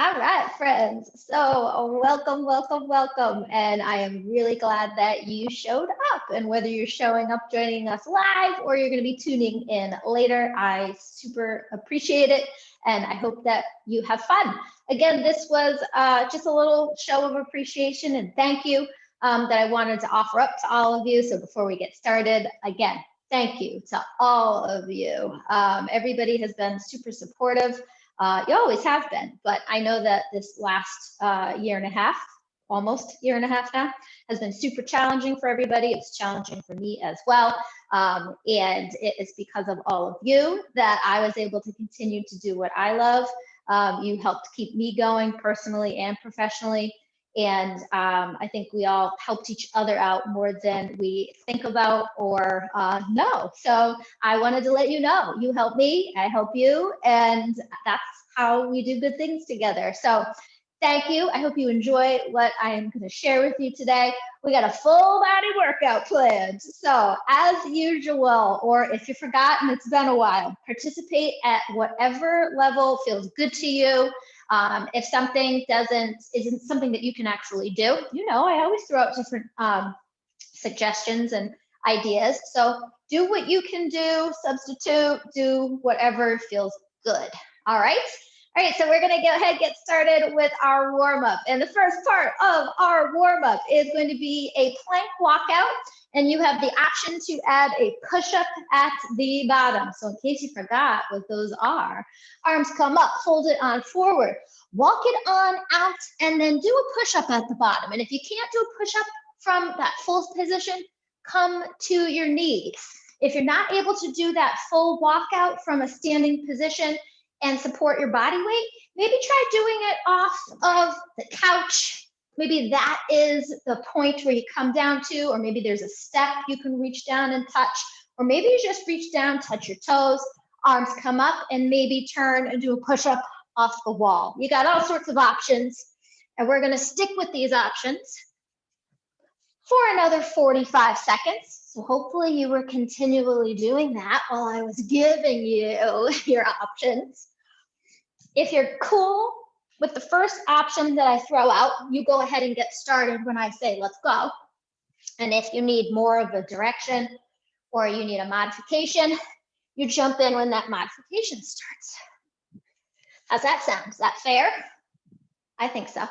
All right, friends. So welcome, welcome, welcome. And I am really glad that you showed up. And whether you're showing up, joining us live, or you're going to be tuning in later, I super appreciate it. And I hope that you have fun. Again, this was just a little show of appreciation and thank you that I wanted to offer up to all of you. So before we get started, again, thank you to all of you. Everybody has been super supportive. You always have been, but I know that this last year and a half, almost year and a half now, has been super challenging for everybody. It's challenging for me as well. And it is because of all of you that I was able to continue to do what I love. You helped keep me going personally and professionally. And I think we all helped each other out more than we think about or know. So I wanted to let you know, you help me, I help you, and that's how we do good things together. So thank you. I hope you enjoy what I am going to share with you today. We got a full body workout planned. So as usual, or if you've forgotten, it's been a while, participate at whatever level feels good to you. If something isn't something that you can actually do, I always throw out different suggestions and ideas. So do what you can do, substitute, do whatever feels good. All right. All right, so we're going to go ahead and get started with our warm-up. And the first part of our warm-up is going to be a plank walkout, and you have the option to add a push-up at the bottom. So in case you forgot what those are, arms come up, fold it on forward, walk it on out, and then do a push-up at the bottom. And if you can't do a push-up from that full position, come to your knees. If you're not able to do that full walkout from a standing position, and support your body weight, maybe try doing it off of the couch. Maybe that is the point where you come down to, or maybe there's a step you can reach down and touch, or maybe you just reach down, touch your toes, arms come up, and maybe turn and do a push-up off the wall. You got all sorts of options, and we're gonna stick with these options for another 45 seconds. So hopefully you were continually doing that while I was giving you your options. If you're cool with the first option that I throw out, you go ahead and get started when I say, let's go. And if you need more of a direction or you need a modification, you jump in when that modification starts. How's that sound? Is that fair? I think so.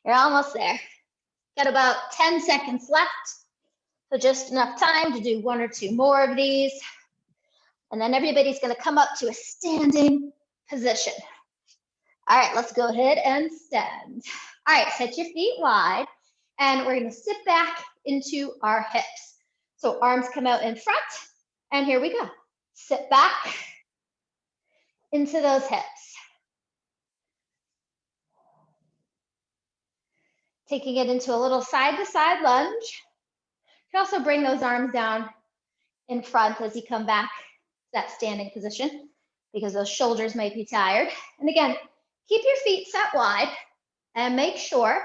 You're almost there. Got about 10 seconds left. So just enough time to do one or two more of these. And then everybody's gonna come up to a standing position. All right, let's go ahead and stand. All right, set your feet wide, and we're gonna sit back into our hips. So arms come out in front, and here we go. Sit back into those hips. Taking it into a little side-to-side lunge. You can also bring those arms down in front as you come back to that standing position, because those shoulders might be tired. And again, keep your feet set wide and make sure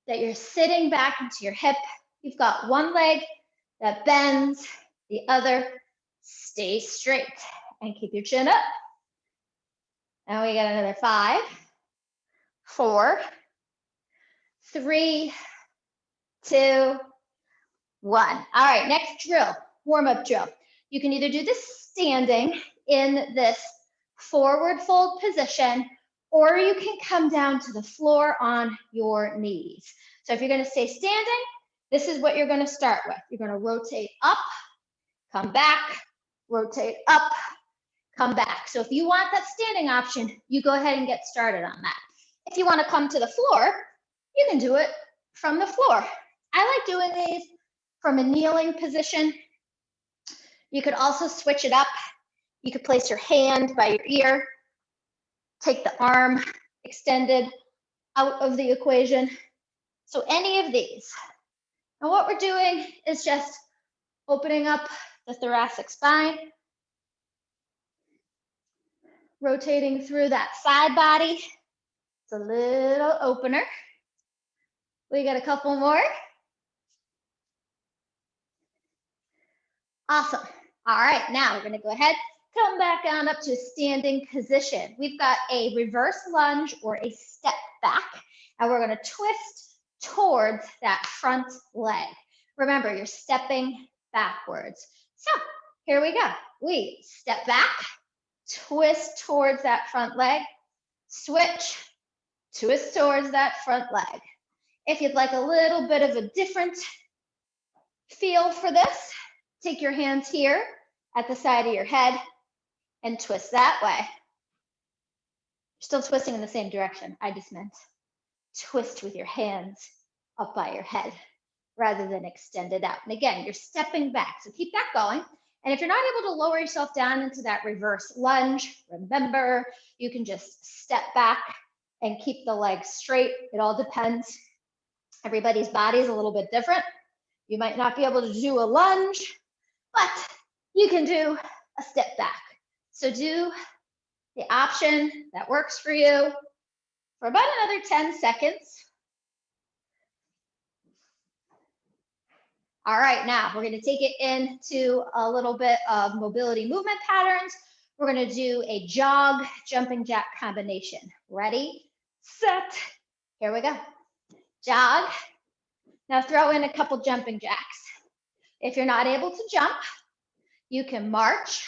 that you're sitting back into your hip. You've got one leg that bends, the other stays straight, and keep your chin up. And we got another 5, 4, 3, 2, 1. All right, next drill, warm-up drill. You can either do this standing in this forward fold position, or you can come down to the floor on your knees. So if you're going to stay standing, this is what you're going to start with. You're going to rotate up, come back, rotate up, come back. So if you want that standing option, you go ahead and get started on that. If you want to come to the floor, you can do it from the floor. I like doing these from a kneeling position. You could also switch it up. You could place your hand by your ear, take the arm extended out of the equation. So any of these. And what we're doing is just opening up the thoracic spine, rotating through that side body. It's a little opener. We got a couple more. Awesome. All right, now we're gonna go ahead, Come back on up to standing position. We've got a reverse lunge or a step back, and we're going to twist towards that front leg. Remember, you're stepping backwards. So here we go. We step back, twist towards that front leg, switch, twist towards that front leg. If you'd like a little bit of a different feel for this, take your hands here at the side of your head and twist that way. You're still twisting in the same direction. I just meant twist with your hands up by your head rather than extend it out. And again, you're stepping back, so keep that going. And if you're not able to lower yourself down into that reverse lunge, remember, you can just step back and keep the legs straight. It all depends. Everybody's body is a little bit different. You might not be able to do a lunge, but you can do a step back. So do the option that works for you for about another 10 seconds. All right, now we're going to take it into a little bit of mobility movement patterns. We're going to do a jog, jumping jack combination. Ready, set, here we go. Jog. Now throw in a couple jumping jacks. If you're not able to jump, you can march,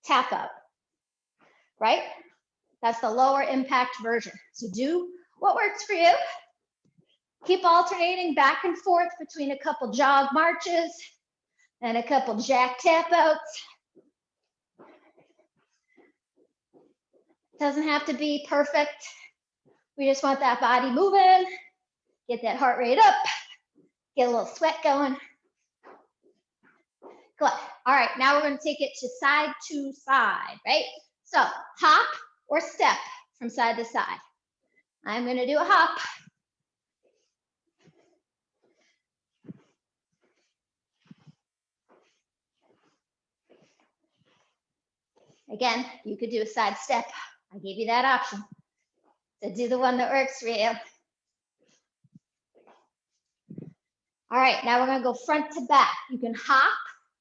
tap up, right? That's the lower impact version. So do what works for you. Keep alternating back and forth between a couple jog marches and a couple jack tap outs. Doesn't have to be perfect. We just want that body moving, get that heart rate up, get a little sweat going. Good. All right, now we're going to take it to side, right? So hop or step from side to side. I'm going to do a hop. Again, you could do a side step. I gave you that option. So do the one that works for you. All right, now we're going to go front to back. You can hop,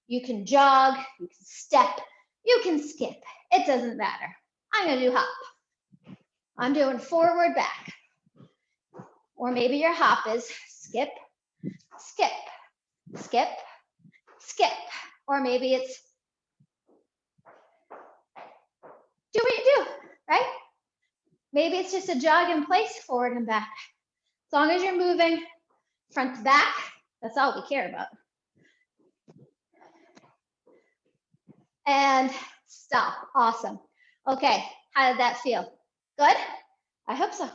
you can jog, you can step, you can skip. It doesn't matter. I'm going to do hop. I'm doing forward, back. Or maybe your hop is skip, skip, skip, skip. Or maybe it's do what you do, right? Maybe it's just a jog in place, forward and back. As long as you're moving front to back, that's all we care about. And stop. Awesome. Okay, how did that feel? Good? I hope so. All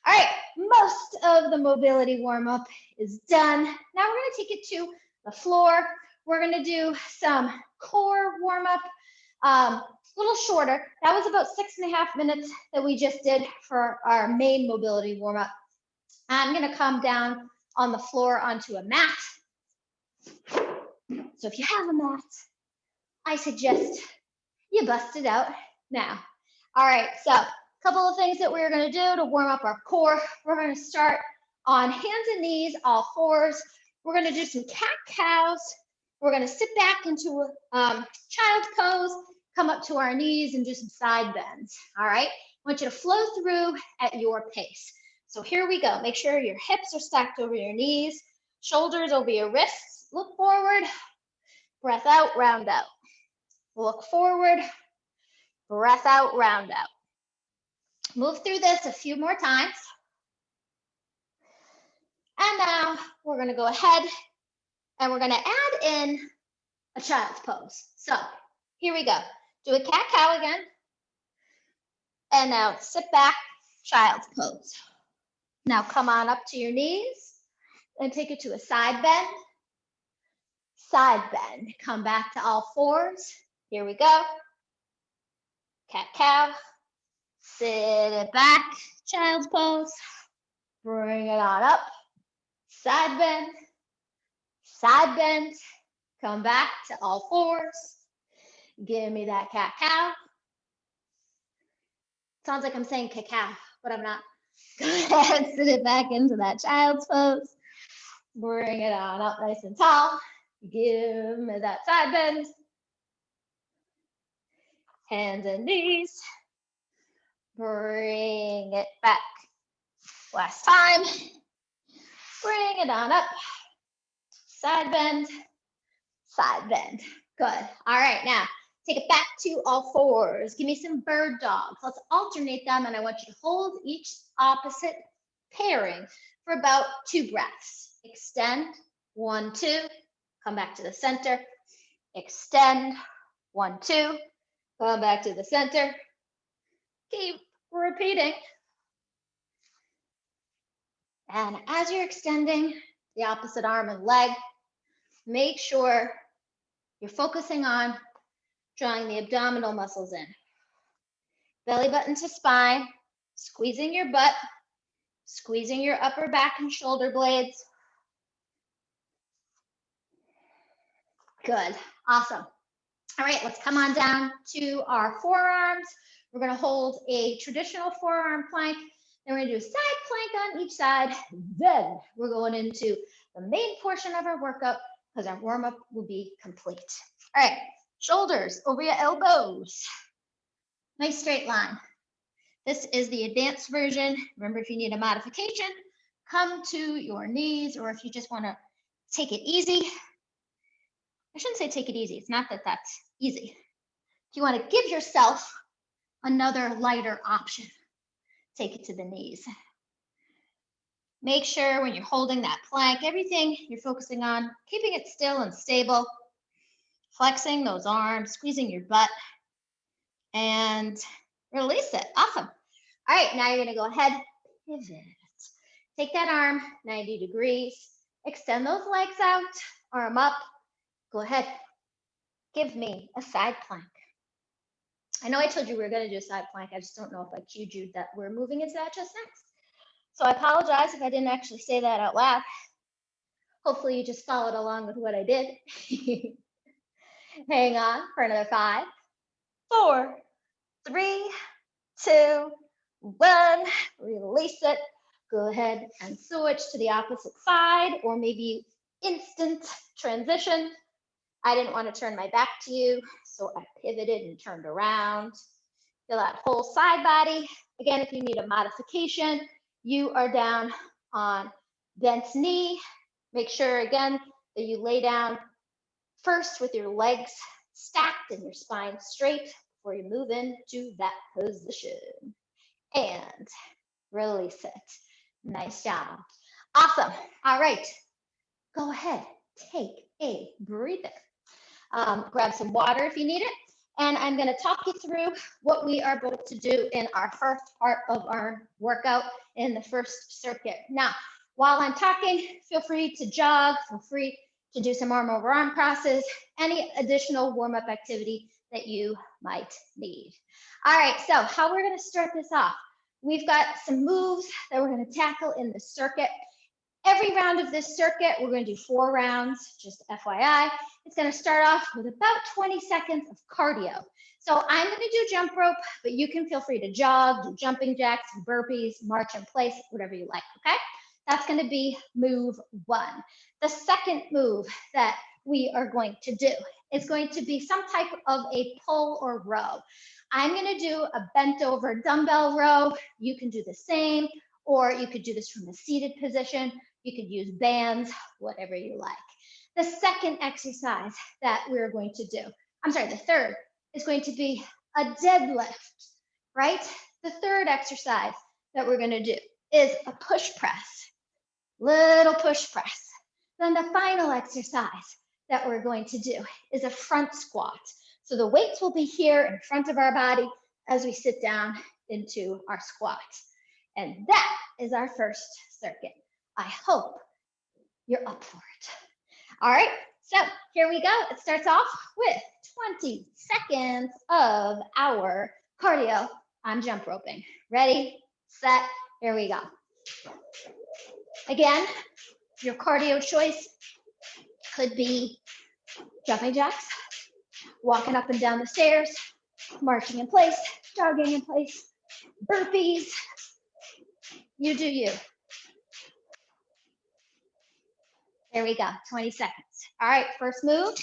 right, most of the mobility warm-up is done. Now we're going to take it to the floor. We're going to do some core warm-up, a little shorter. That was about 6.5 minutes that we just did for our main mobility warm-up. I'm going to come down on the floor onto a mat. So if you have a mat, I suggest you bust it out now. All right, so a couple of things that we're going to do to warm up our core. We're going to start on hands and knees, all fours. We're going to do some cat-cows. We're going to sit back into child's pose, come up to our knees and do some side bends. All right, I want you to flow through at your pace. So here we go. Make sure your hips are stacked over your knees, shoulders over your wrists. Look forward, breath out, round out. Look forward, breath out, round out. Move through this a few more times. And now we're going to go ahead and we're going to add in a child's pose. So here we go. Do a cat-cow again. And now sit back, child's pose. Now come on up to your knees and take it to a side bend. Side bend. Come back to all fours. Here we go. Cat-cow. Sit it back, child's pose. Bring it on up. Side bend. Side bend. Come back to all fours. Give me that cat-cow. Sounds like I'm saying cacao, but I'm not. Go ahead, sit it back into that child's pose. Bring it on up nice and tall. Give me that side bend. hands and knees. Bring it back. Last time. Bring it on up. Side bend, side bend. Good. All right, now take it back to all fours. Give me some bird dogs. Let's alternate them, and I want you to hold each opposite pairing for about 2 breaths. Extend, 1, 2. Come back to the center. Extend, 1, 2. Come back to the center. Keep repeating. And as you're extending the opposite arm and leg, make sure you're focusing on drawing the abdominal muscles in. Belly button to spine, squeezing your butt, squeezing your upper back and shoulder blades. Good, awesome. All right, let's come on down to our forearms. We're gonna hold a traditional forearm plank. Then we're gonna do a side plank on each side. Then we're going into the main portion of our workout because our warm-up will be complete. All right, shoulders over your elbows. Nice straight line. This is the advanced version. Remember, if you need a modification, come to your knees, or if you just wanna take it easy. I shouldn't say take it easy. It's not that that's easy. If you wanna give yourself another lighter option, take it to the knees. Make sure when you're holding that plank, everything you're focusing on, keeping it still and stable, flexing those arms, squeezing your butt, and release it. Awesome. All right, now you're gonna go ahead, pivot. Take that arm 90 degrees, extend those legs out, arm up. Go ahead, give me a side plank. I know I told you we were gonna do a side plank. I just don't know if I cued you that we're moving into that just next. So I apologize if I didn't actually say that out loud. Hopefully you just followed along with what I did. Hang on for another 5, 4, 3, 2, 1. Release it. Go ahead and switch to the opposite side, or maybe instant transition. I didn't want to turn my back to you, so I pivoted and turned around. Feel that whole side body. Again, if you need a modification, you are down on bent knee. Make sure, again, that you lay down first with your legs stacked and your spine straight before you move into that position. And release it. Nice job. Awesome. All right. Go ahead. Take a breather. Grab some water if you need it. And I'm going to talk you through what we are going to do in our first part of our workout in the first circuit. Now, while I'm talking, feel free to jog, feel free to do some arm over arm crosses, any additional warm-up activity that you might need. All right, so how we're going to start this off. We've got some moves that we're going to tackle in the circuit. Every round of this circuit, we're going to do 4 rounds, just FYI. It's going to start off with about 20 seconds of cardio. So I'm going to do jump rope, but you can feel free to jog, do jumping jacks, burpees, march in place, whatever you like, okay? That's going to be move 1. The second move that we are going to do is going to be some type of a pull or row. I'm going to do a bent over dumbbell row. You can do the same, or you could do this from a seated position. You could use bands, whatever you like. The second exercise that we're going to do, the third is going to be a deadlift, right? The third exercise that we're going to do is a push press, little push press. Then the final exercise that we're going to do is a front squat. So the weights will be here in front of our body as we sit down into our squat. And that is our first circuit. I hope you're up for it. All right, so here we go. It starts off with 20 seconds of our cardio on jump roping. Ready, set, here we go. Again, your cardio choice could be jumping jacks, walking up and down the stairs, marching in place, jogging in place, burpees. You do you. There we go, 20 seconds. All right, first move,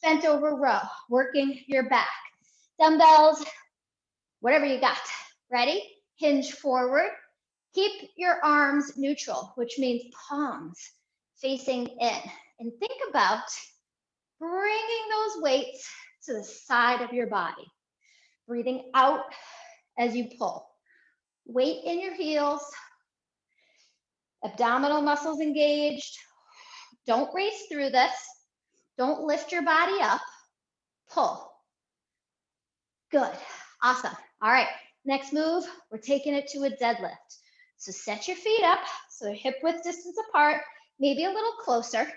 bent over row, working your back. dumbbells, whatever you got. Ready? Hinge forward. Keep your arms neutral, which means palms facing in. And think about bringing those weights to the side of your body. Breathing out as you pull. Weight in your heels. Abdominal muscles engaged. Don't race through this. Don't lift your body up. Pull. Good. Awesome. All right. Next move, we're taking it to a deadlift. So set your feet up so they're hip width distance apart, maybe a little closer.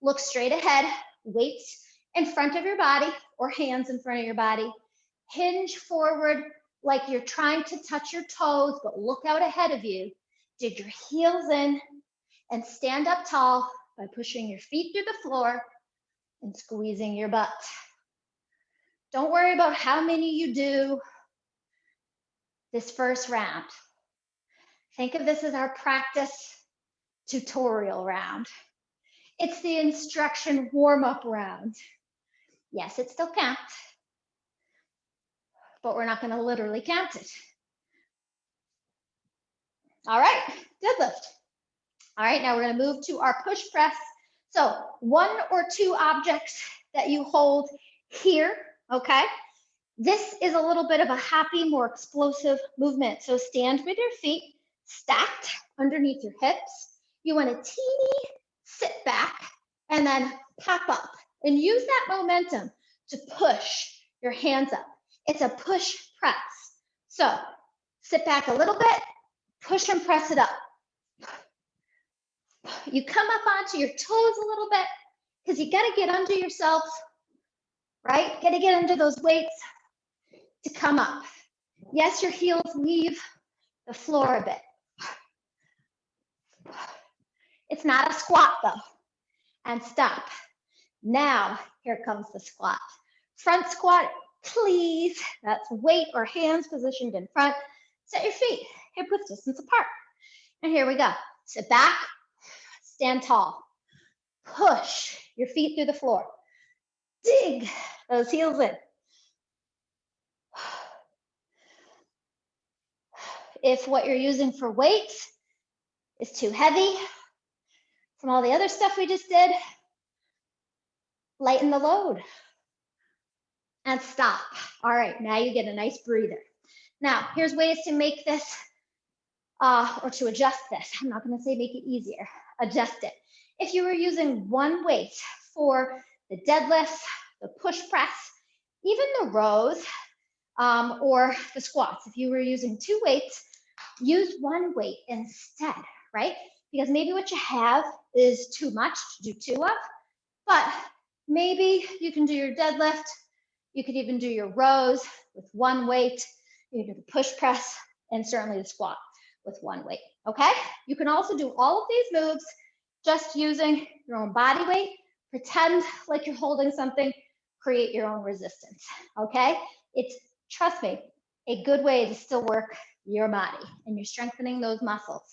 Look straight ahead. Weights in front of your body or hands in front of your body. Hinge forward like you're trying to touch your toes, but look out ahead of you. Dig your heels in and stand up tall by pushing your feet through the floor and squeezing your butt. Don't worry about how many you do this first round. Think of this as our practice tutorial round. It's the instruction warm-up round. Yes, it still counts, but we're not going to literally count it. All right, deadlift. All right, now we're going to move to our push press. So 1 or 2 objects that you hold here, okay? This is a little bit of a happy, more explosive movement. So stand with your feet stacked underneath your hips. You want a teeny sit back and then pop up and use that momentum to push your hands up. It's a push press. So sit back a little bit, push and press it up. You come up onto your toes a little bit because you got to get under yourself, right? Got to get under those weights to come up. Yes, your heels leave the floor a bit. It's not a squat though. And stop. Now, here comes the squat. Front squat, please. That's weight or hands positioned in front. Set your feet hip width distance apart. And here we go. Sit back, stand tall. Push your feet through the floor. Dig those heels in. If what you're using for weights is too heavy from all the other stuff we just did, lighten the load and stop. All right, now you get a nice breather. Now, here's ways to make this, or to adjust this. I'm not gonna say make it easier, adjust it. If you were using one weight for the deadlifts, the push press, even the rows, or the squats, if you were using 2 weights, use 1 weight instead, right? Because maybe what you have is too much to do 2 of, but maybe you can do your deadlift, you could even do your rows with 1 weight, you can do the push press, and certainly the squat with 1 weight, okay? You can also do all of these moves just using your own body weight. Pretend like you're holding something, create your own resistance, okay? It's, trust me, a good way to still work your body, and you're strengthening those muscles.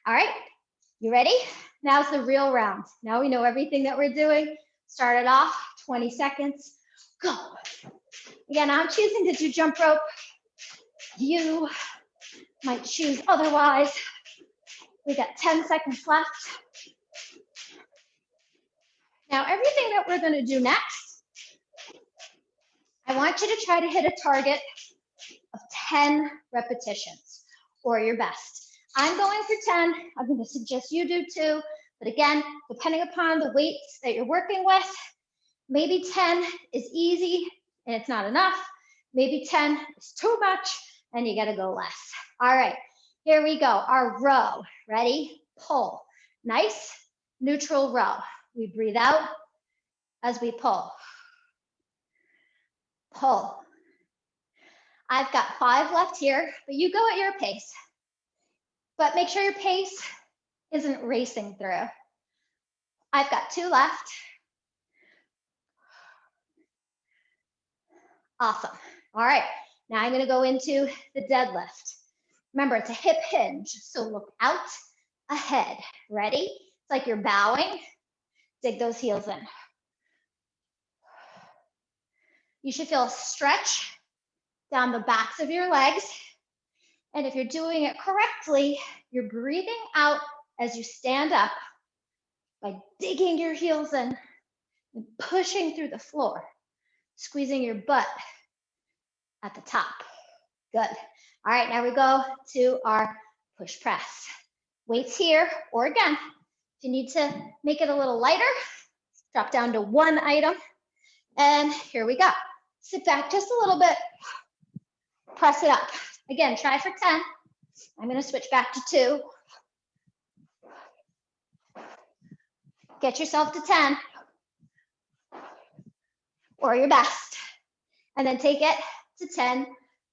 All right, you ready? Now's the real round. Now we know everything that we're doing. Start it off, 20 seconds, go. Again, I'm choosing to do jump rope. You might choose otherwise. We got 10 seconds left. Now, everything that we're gonna do next, I want you to try to hit a target of 10 repetitions or your best. I'm going for 10. I'm going to suggest you do too. But again, depending upon the weights that you're working with, maybe 10 is easy and it's not enough. Maybe 10 is too much and you got to go less. All right, here we go. Our row. Ready? Pull. Nice, neutral row. We breathe out as we pull. Pull. I've got 5 left here, but you go at your pace. But make sure your pace isn't racing through. I've got 2 left. Awesome. All right, now I'm gonna go into the deadlift. Remember, it's a hip hinge, so look out ahead. Ready? It's like you're bowing. Dig those heels in. You should feel a stretch down the backs of your legs. And if you're doing it correctly, you're breathing out as you stand up by digging your heels in and pushing through the floor, squeezing your butt at the top. Good. All right, now we go to our push press. Weights here, or again, if you need to make it a little lighter, drop down to one item. And here we go. Sit back just a little bit, press it up. Again, try for 10. I'm gonna switch back to 2. Get yourself to 10, or your best. And then take it to 10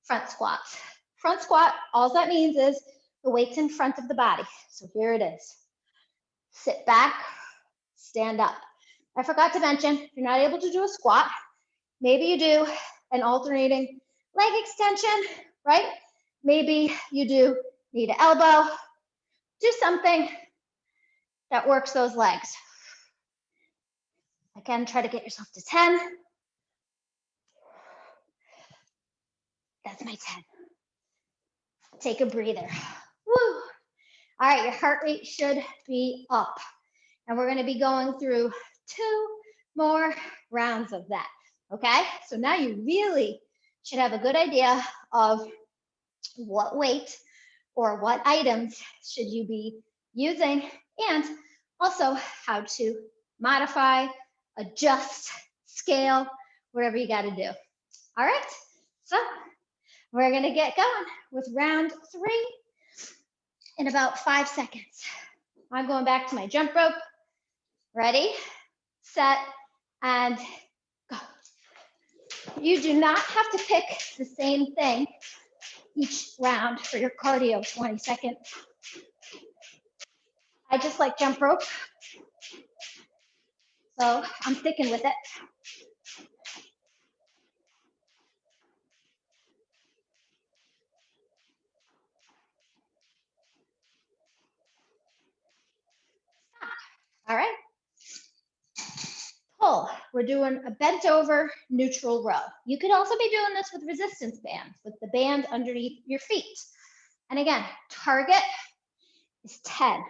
front squats. Front squat, all that means is the weight's in front of the body. So here it is. Sit back, stand up. I forgot to mention, if you're not able to do a squat, maybe you do an alternating leg extension, right? Maybe you do knee to elbow. Do something that works those legs. Again, try to get yourself to 10. That's my 10. Take a breather. Woo. All right, your heart rate should be up. And we're gonna be going through 2 more rounds of that, okay? So now you really should have a good idea of what weight or what items should you be using, and also how to modify, adjust, scale, whatever you gotta do. All right, so we're gonna get going with round 3 in about 5 seconds. I'm going back to my jump rope. Ready, set, and go. You do not have to pick the same thing each round for your cardio, 20 seconds. I just like jump rope, so I'm sticking with it. All right. Pull. We're doing a bent over neutral row. You could also be doing this with resistance bands, with the band underneath your feet. And again, target is 10.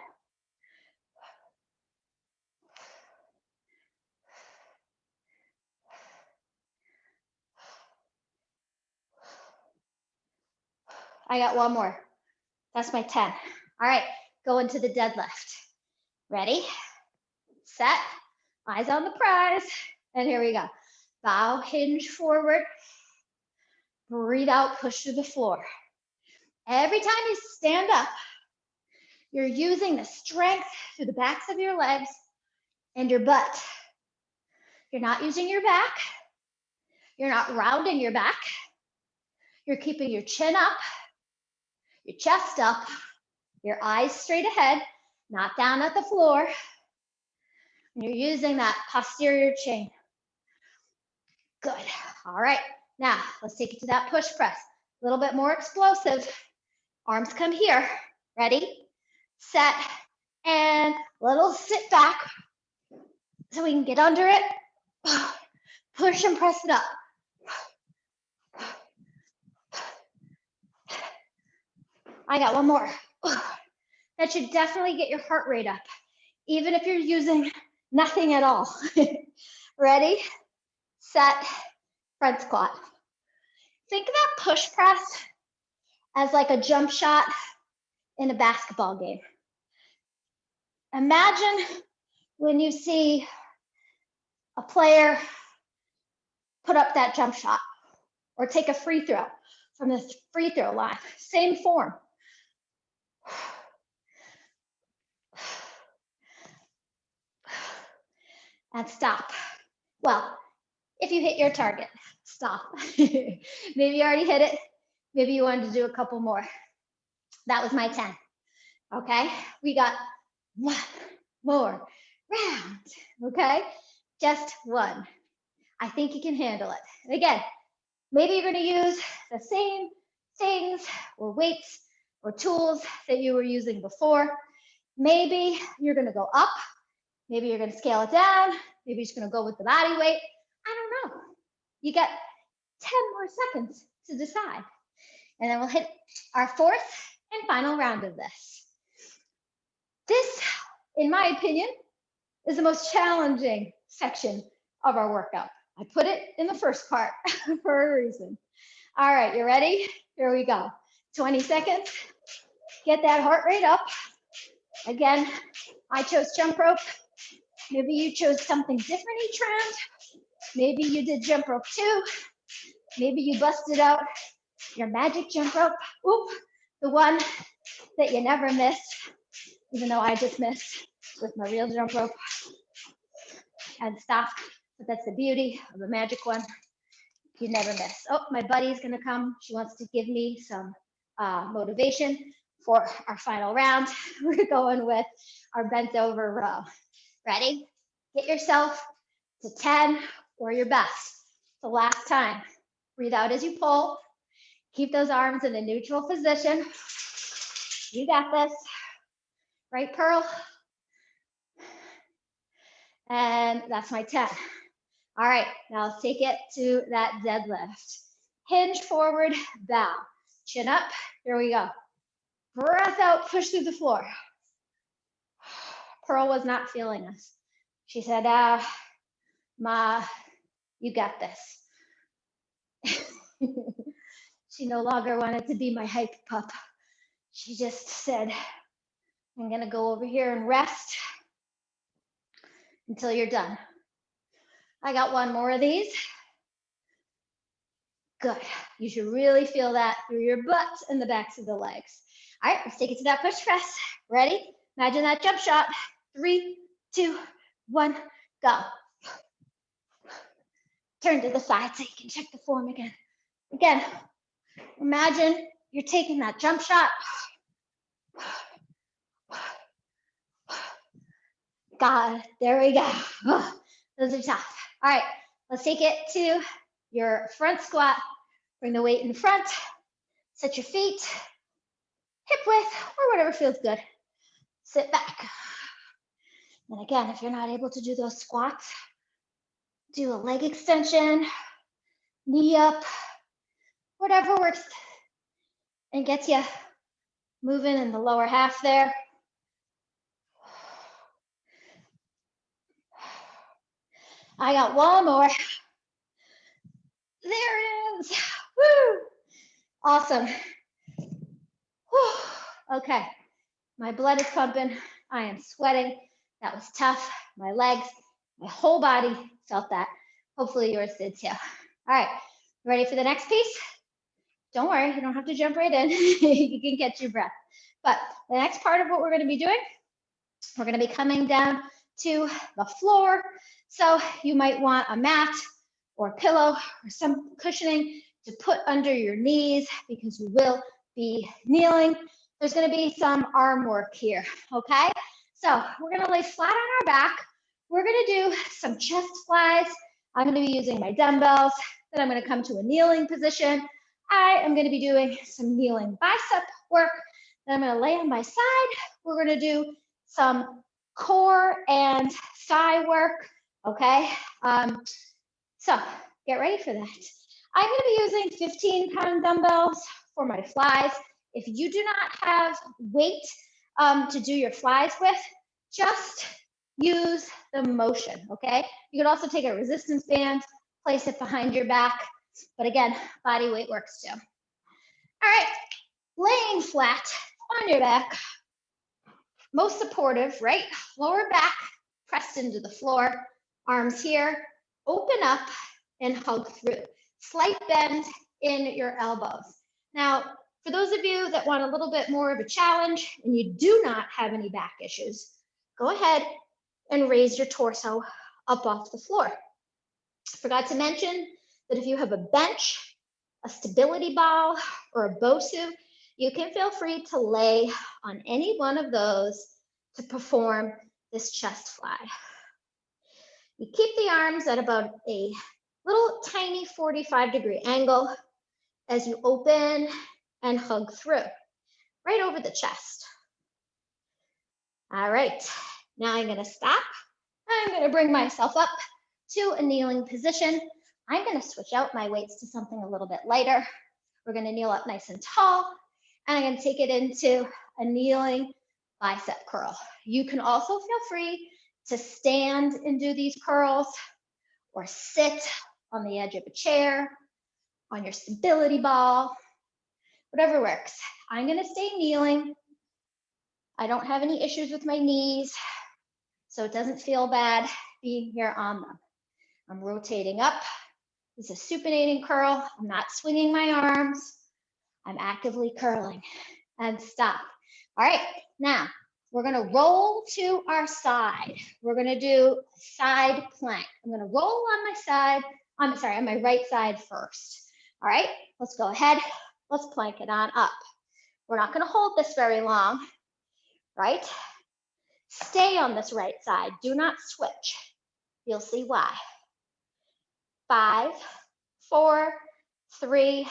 I got one more. That's my 10. All right, go into the deadlift. Ready, set, eyes on the prize, and here we go. Bow, hinge forward, breathe out, push to the floor. Every time you stand up, you're using the strength through the backs of your legs and your butt. You're not using your back. You're not rounding your back. You're keeping your chin up, your chest up, your eyes straight ahead, not down at the floor. And you're using that posterior chain. Good. All right. Now, let's take it to that push press. A little bit more explosive. Arms come here. Ready, set, and little sit back so we can get under it. Push and press it up. I got one more. That should definitely get your heart rate up, even if you're using nothing at all. Ready, set, front squat. Think of that push press as like a jump shot in a basketball game. Imagine when you see a player put up that jump shot or take a free throw from the free throw line, same form. And stop. Well, if you hit your target, stop. Maybe you already hit it. Maybe you wanted to do a couple more. That was my 10. Okay, we got one more round. Okay, just one. I think you can handle it. And again, maybe you're going to use the same things or weights or tools that you were using before. Maybe you're going to go up. Maybe you're going to scale it down. Maybe you're just going to go with the body weight. I don't know. You got 10 more seconds to decide. And then we'll hit our fourth and final round of this. This, in my opinion, is the most challenging section of our workout. I put it in the first part for a reason. All right, you ready? Here we go. 20 seconds. Get that heart rate up. Again, I chose jump rope. Maybe you chose something different each round. Maybe you did jump rope 2. Maybe you busted out your magic jump rope. Oop, the one that you never miss, even though I just missed with my real jump rope and stop. But that's the beauty of a magic one. You never miss. Oh, my buddy's gonna come. She wants to give me some motivation for our final round. We're going with our bent over row. Ready? Get yourself to 10 or your best. The last time. Breathe out as you pull. Keep those arms in a neutral position. You got this. Right, Pearl? And that's my 10. All right, now let's take it to that deadlift. Hinge forward, bow. Chin up, here we go. Breath out, push through the floor. Pearl was not feeling us. She said, Ma, you got this. She no longer wanted to be my hype pup. She just said, I'm gonna go over here and rest until you're done. I got one more of these. Good. You should really feel that through your butt and the backs of the legs. All right, let's take it to that push press. Ready? Imagine that jump shot. 3, 2, 1, go. Turn to the side so you can check the form again. Again, imagine you're taking that jump shot. God, there we go. Those are tough. All right, let's take it to your front squat. Bring the weight in front. Set your feet hip width or whatever feels good. Sit back. And again, if you're not able to do those squats, do a leg extension, knee up, whatever works and gets you moving in the lower half there. I got one more. There it is. Woo! Awesome. Whew. Okay, my blood is pumping. I am sweating. That was tough. My legs, my whole body felt that. Hopefully yours did too. All right, ready for the next piece? Don't worry, you don't have to jump right in. You can catch your breath. But the next part of what we're going to be doing, we're going to be coming down to the floor. So you might want a mat or a pillow or some cushioning to put under your knees because you will be kneeling. There's going to be some arm work here, okay? So we're going to lay flat on our back. We're going to do some chest flies. I'm going to be using my dumbbells. Then I'm going to come to a kneeling position. I am going to be doing some kneeling bicep work. Then I'm going to lay on my side. We're going to do some core and thigh work, okay? So get ready for that. I'm going to be using 15-pound dumbbells for my flies. If you do not have weight to do your flies with, just use the motion, okay? You could also take a resistance band, place it behind your back, but again, body weight works too. All right, laying flat on your back, most supportive, right? Lower back pressed into the floor, arms here, open up and hug through. Slight bend in your elbows. Now, for those of you that want a little bit more of a challenge and you do not have any back issues, go ahead and raise your torso up off the floor. Forgot to mention that if you have a bench, a stability ball, or a BOSU, you can feel free to lay on any one of those to perform this chest fly. You keep the arms at about a little tiny 45-degree angle as you open and hug through, right over the chest. All right, now I'm gonna stop. I'm gonna bring myself up to a kneeling position. I'm gonna switch out my weights to something a little bit lighter. We're going to kneel up nice and tall, and I'm going to take it into a kneeling bicep curl. You can also feel free to stand and do these curls or sit on the edge of a chair, on your stability ball, whatever works. I'm going to stay kneeling. I don't have any issues with my knees, so it doesn't feel bad being here on them. I'm rotating up. This is a supinating curl. I'm not swinging my arms. I'm actively curling and stop. All right, now we're gonna roll to our side. We're gonna do a side plank. I'm gonna roll on my side, on my right side first. All right, let's go ahead. Let's plank it on up. We're not gonna hold this very long, right? Stay on this right side. Do not switch. You'll see why. 5, 4, 3,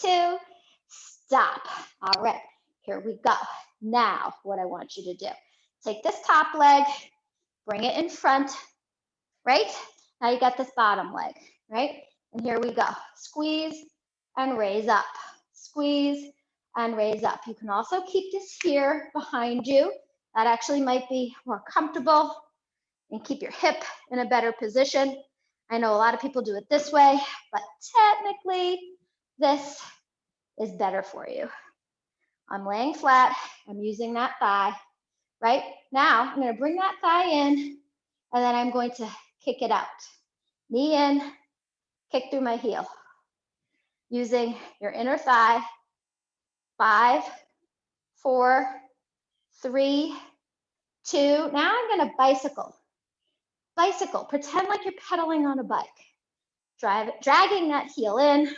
2, stop. All right, here we go. Now, what I want you to do, take this top leg, bring it in front, right? Now you got this bottom leg, right? And here we go. Squeeze and raise up. Squeeze and raise up. You can also keep this here behind you. That actually might be more comfortable, and keep your hip in a better position. I know a lot of people do it this way, but technically this is better for you. I'm laying flat, I'm using that thigh, right? Now I'm gonna bring that thigh in, and then I'm going to kick it out. Knee in, kick through my heel. Using your inner thigh. 5, 4, 3, 2. Now I'm gonna bicycle. Bicycle, pretend like you're pedaling on a bike. Dragging that heel in,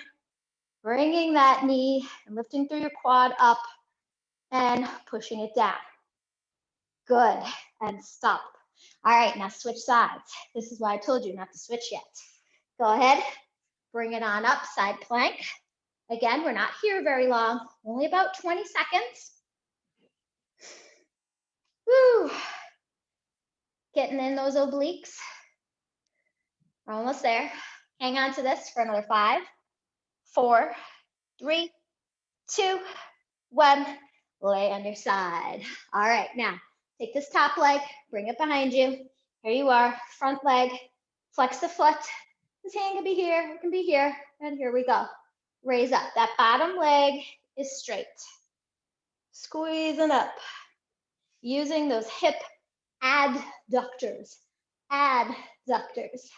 bringing that knee and lifting through your quad up and pushing it down. Good, and stop. All right, now switch sides. This is why I told you not to switch yet. Go ahead, bring it on up, side plank. Again, we're not here very long, only about 20 seconds. Woo. Getting in those obliques. We're almost there. Hang on to this for another 5, 4, 3, 2, 1. Lay on your side. All right, now take this top leg, bring it behind you. Here you are, front leg, flex the foot. This hand can be here, it can be here, and here we go. Raise up. That bottom leg is straight. Squeezing up. Using those hip adductors. Adductors.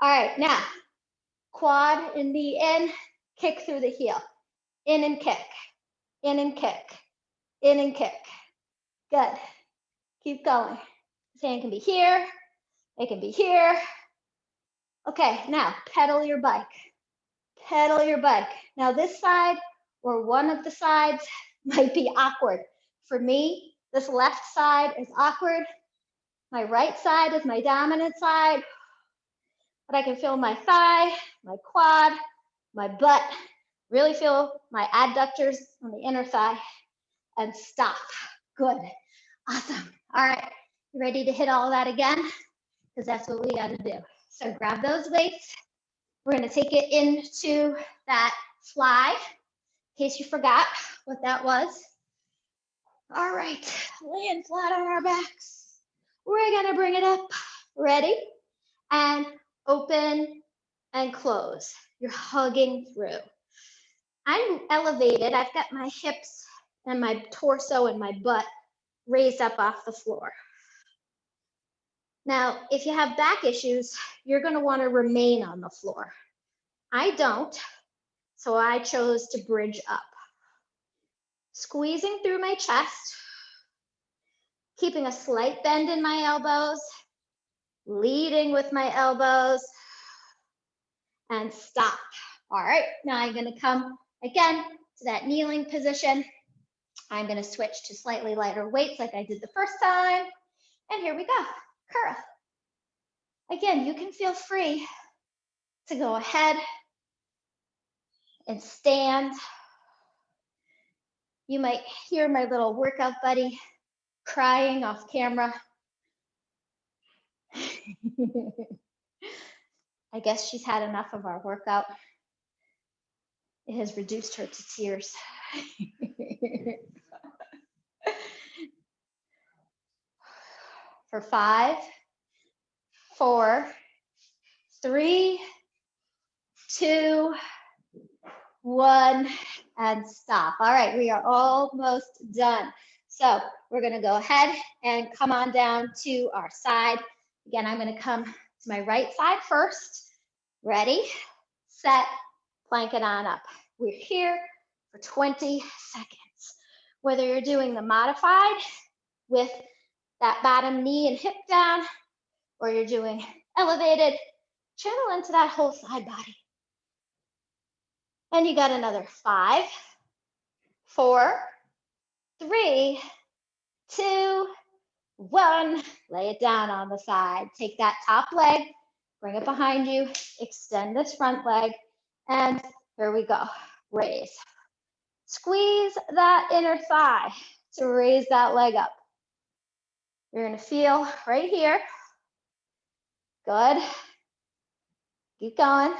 All right, now quad and knee in, kick through the heel. In and kick, in and kick, in and kick. Good. Keep going. This hand can be here, it can be here. Okay, now pedal your bike. Pedal your bike. Now this side or one of the sides might be awkward. For me, this left side is awkward. My right side is my dominant side. But I can feel my thigh, my quad, my butt. Really feel my adductors on the inner thigh. And stop. Good. Awesome. All right. You ready to hit all of that again? Because that's what we got to do. So grab those weights. We're going to take it into that fly, in case you forgot what that was. All right, laying flat on our backs. We're going to bring it up. Ready? And open and close. You're hugging through. I'm elevated. I've got my hips and my torso and my butt raised up off the floor. Now, if you have back issues, you're going to want to remain on the floor. I don't, so I chose to bridge up. Squeezing through my chest, keeping a slight bend in my elbows, leading with my elbows, and stop. All right, now I'm going to come again to that kneeling position. I'm going to switch to slightly lighter weights like I did the first time. And here we go, curl. Again, you can feel free to go ahead and stand. You might hear my little workout buddy crying off camera. I guess she's had enough of our workout. It has reduced her to tears. For 5, 4, 3, 2, 1, and stop. All right, we are almost done. So we're gonna go ahead and come on down to our side. Again, I'm gonna come to my right side first. Ready, set, plank it on up. We're here for 20 seconds. Whether you're doing the modified with that bottom knee and hip down, or you're doing elevated, channel into that whole side body. And you got another 5, 4, 3, 2, 1. Lay it down on the side. Take that top leg, bring it behind you, extend this front leg, and here we go. Raise. Squeeze that inner thigh to raise that leg up. You're gonna feel right here. Good. Keep going.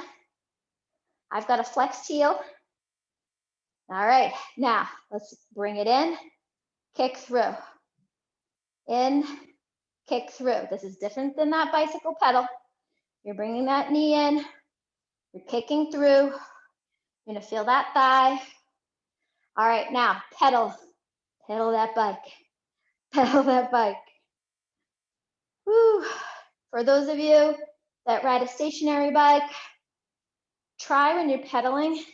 I've got a flexed heel. All right, now let's bring it in, kick through. In, kick through. This is different than that bicycle pedal. You're bringing that knee in, you're kicking through. You're gonna feel that thigh. All right, now pedal that bike, pedal that bike. Woo. For those of you that ride a stationary bike, try when you're pedaling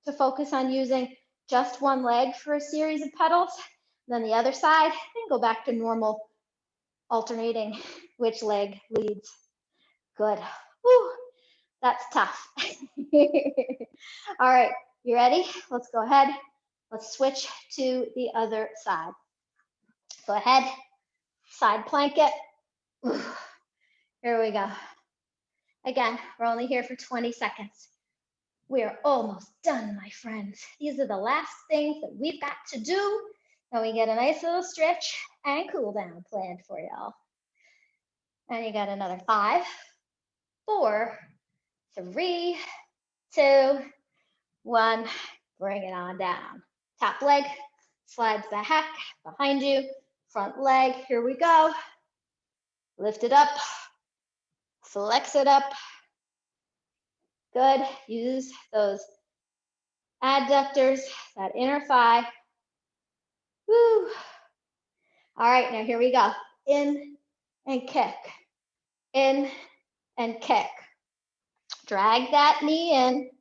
to focus on using just one leg for a series of pedals, then the other side, then go back to normal alternating which leg leads. Good. Woo. That's tough. All right, you ready? Let's go ahead. Let's switch to the other side. Go ahead, side plank it. Here we go. Again, we're only here for 20 seconds. We are almost done, my friends. These are the last things that we've got to do. And we get a nice little stretch and cool down planned for y'all. And you got another 5, 4, 3, 2, 1. Bring it on down. Top leg slides back behind you. Front leg, here we go. Lift it up. Flex it up. Good. Use those adductors, that inner thigh. Woo. All right, now here we go. In and kick. In and kick. Drag that knee in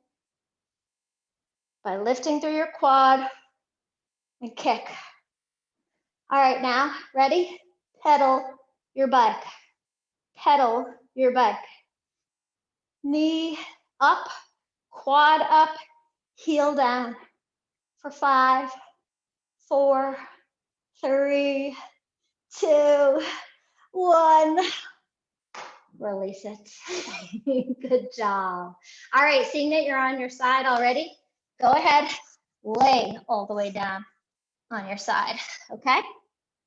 by lifting through your quad and kick. All right, now, ready? Pedal your bike. Pedal your bike. Knee up, quad up, heel down for 5, 4, 3, 2, 1. Release it. Good job. All right, seeing that you're on your side already, go ahead, lay all the way down on your side, okay?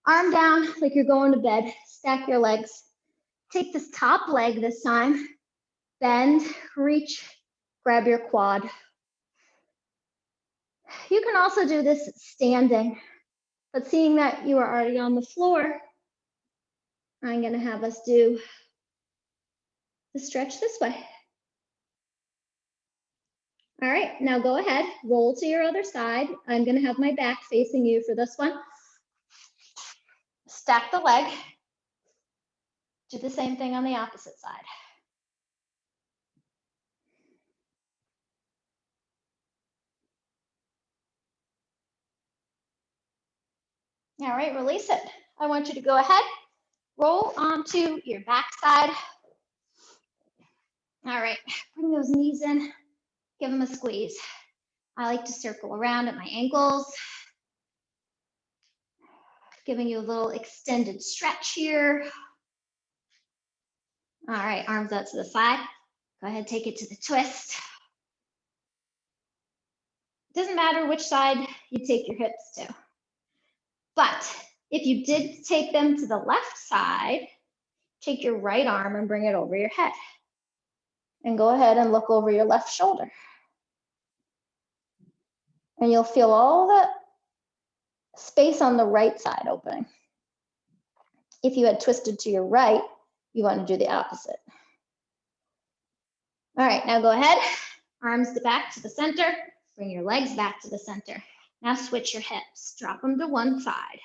Arm down like you're going to bed. Stack your legs. Take this top leg this time. Bend, reach, grab your quad. You can also do this standing, but seeing that you are already on the floor, I'm gonna have us do the stretch this way. All right, now go ahead, roll to your other side. I'm gonna have my back facing you for this one. Stack the leg. Do the same thing on the opposite side. All right, release it. I want you to go ahead, roll onto your back side. All right, bring those knees in, give them a squeeze. I like to circle around at my ankles, giving you a little extended stretch here. All right, arms out to the side. Go ahead, take it to the twist. It doesn't matter which side you take your hips to. But if you did take them to the left side, take your right arm and bring it over your head. And go ahead and look over your left shoulder. And you'll feel all the space on the right side opening. If you had twisted to your right, you want to do the opposite. All right, now go ahead. Arms back to the center. Bring your legs back to the center. Now switch your hips. Drop them to one side.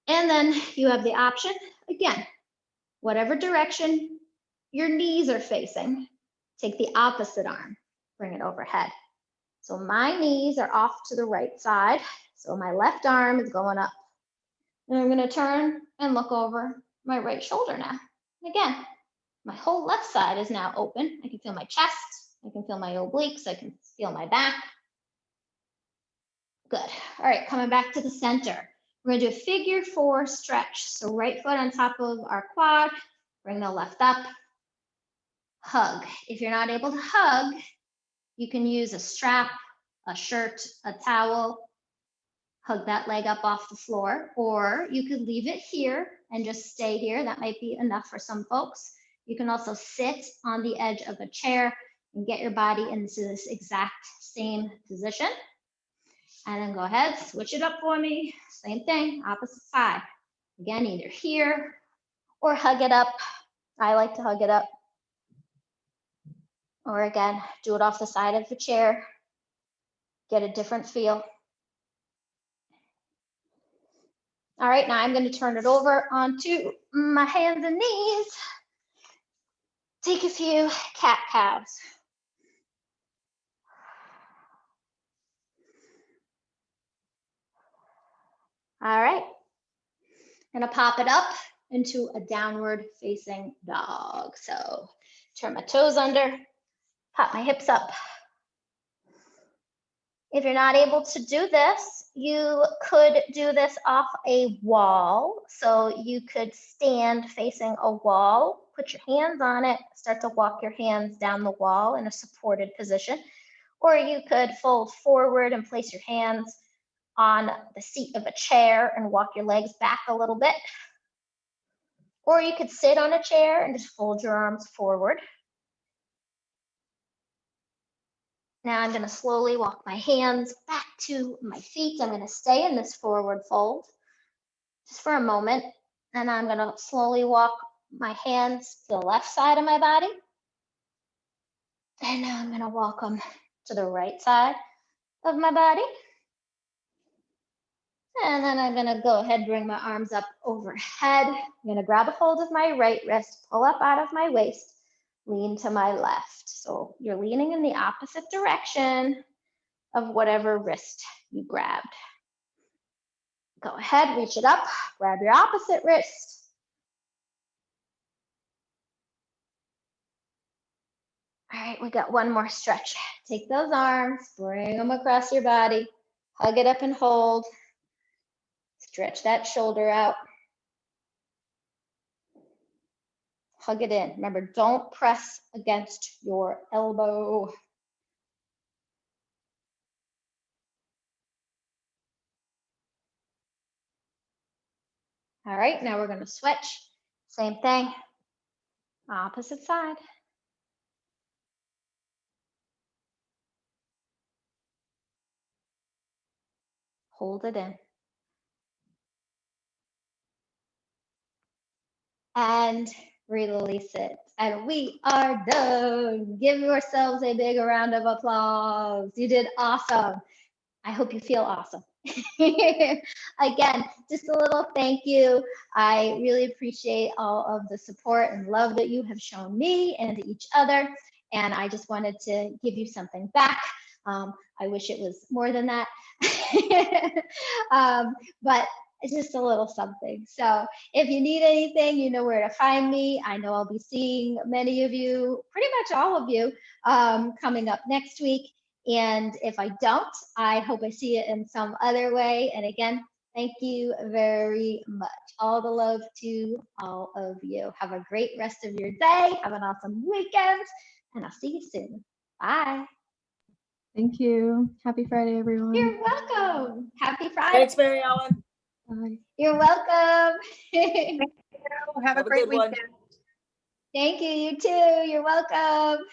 And then you have the option, again, whatever direction your knees are facing, take the opposite arm, bring it overhead. So my knees are off to the right side. So my left arm is going up. And I'm gonna turn and look over my right shoulder now. And again, my whole left side is now open. I can feel my chest. I can feel my obliques. I can feel my back. Good. All right, coming back to the center. We're gonna do a figure 4 stretch. So right foot on top of our quad, bring the left up, hug. If you're not able to hug, you can use a strap, a shirt, a towel, hug that leg up off the floor, or you could leave it here and just stay here. That might be enough for some folks. You can also sit on the edge of a chair and get your body into this exact same position. And then go ahead, switch it up for me. Same thing, opposite side. Again, either here or hug it up. I like to hug it up. Or again, do it off the side of the chair. Get a different feel. All right, now I'm going to turn it over onto my hands and knees. Take a few cat-cows. All right, I'm gonna pop it up into a downward facing dog. So turn my toes under, pop my hips up. If you're not able to do this, you could do this off a wall. So you could stand facing a wall, put your hands on it, start to walk your hands down the wall in a supported position. Or you could fold forward and place your hands on the seat of a chair and walk your legs back a little bit. Or you could sit on a chair and just fold your arms forward. Now I'm going to slowly walk my hands back to my feet. I'm going to stay in this forward fold just for a moment. And I'm going to slowly walk my hands to the left side of my body. And now I'm going to walk them to the right side of my body. And then I'm gonna go ahead and bring my arms up overhead. I'm gonna grab a hold of my right wrist, pull up out of my waist, lean to my left. So you're leaning in the opposite direction of whatever wrist you grabbed. Go ahead, reach it up, grab your opposite wrist. All right, we got one more stretch. Take those arms, bring them across your body, hug it up and hold. Stretch that shoulder out. Hug it in. Remember, don't press against your elbow. All right, now we're going to switch. Same thing, opposite side. Hold it in. And release it. And we are done. Give yourselves a big round of applause. You did awesome. I hope you feel awesome. Again, just a little thank you. I really appreciate all of the support and love that you have shown me and each other. And I just wanted to give you something back. I wish it was more than that. But it's just a little something. So if you need anything, you know where to find me. I know I'll be seeing many of you, pretty much all of you, coming up next week. And if I don't, I hope I see it in some other way. And again, thank you very much. All the love to all of you. Have a great rest of your day. Have an awesome weekend. And I'll see you soon. Bye. Thank you. Happy Friday, everyone. You're welcome. Happy Friday. Thanks, Mary Ellen. Bye. You're welcome. Have a great good one. weekend. Thank you. You too. You're welcome.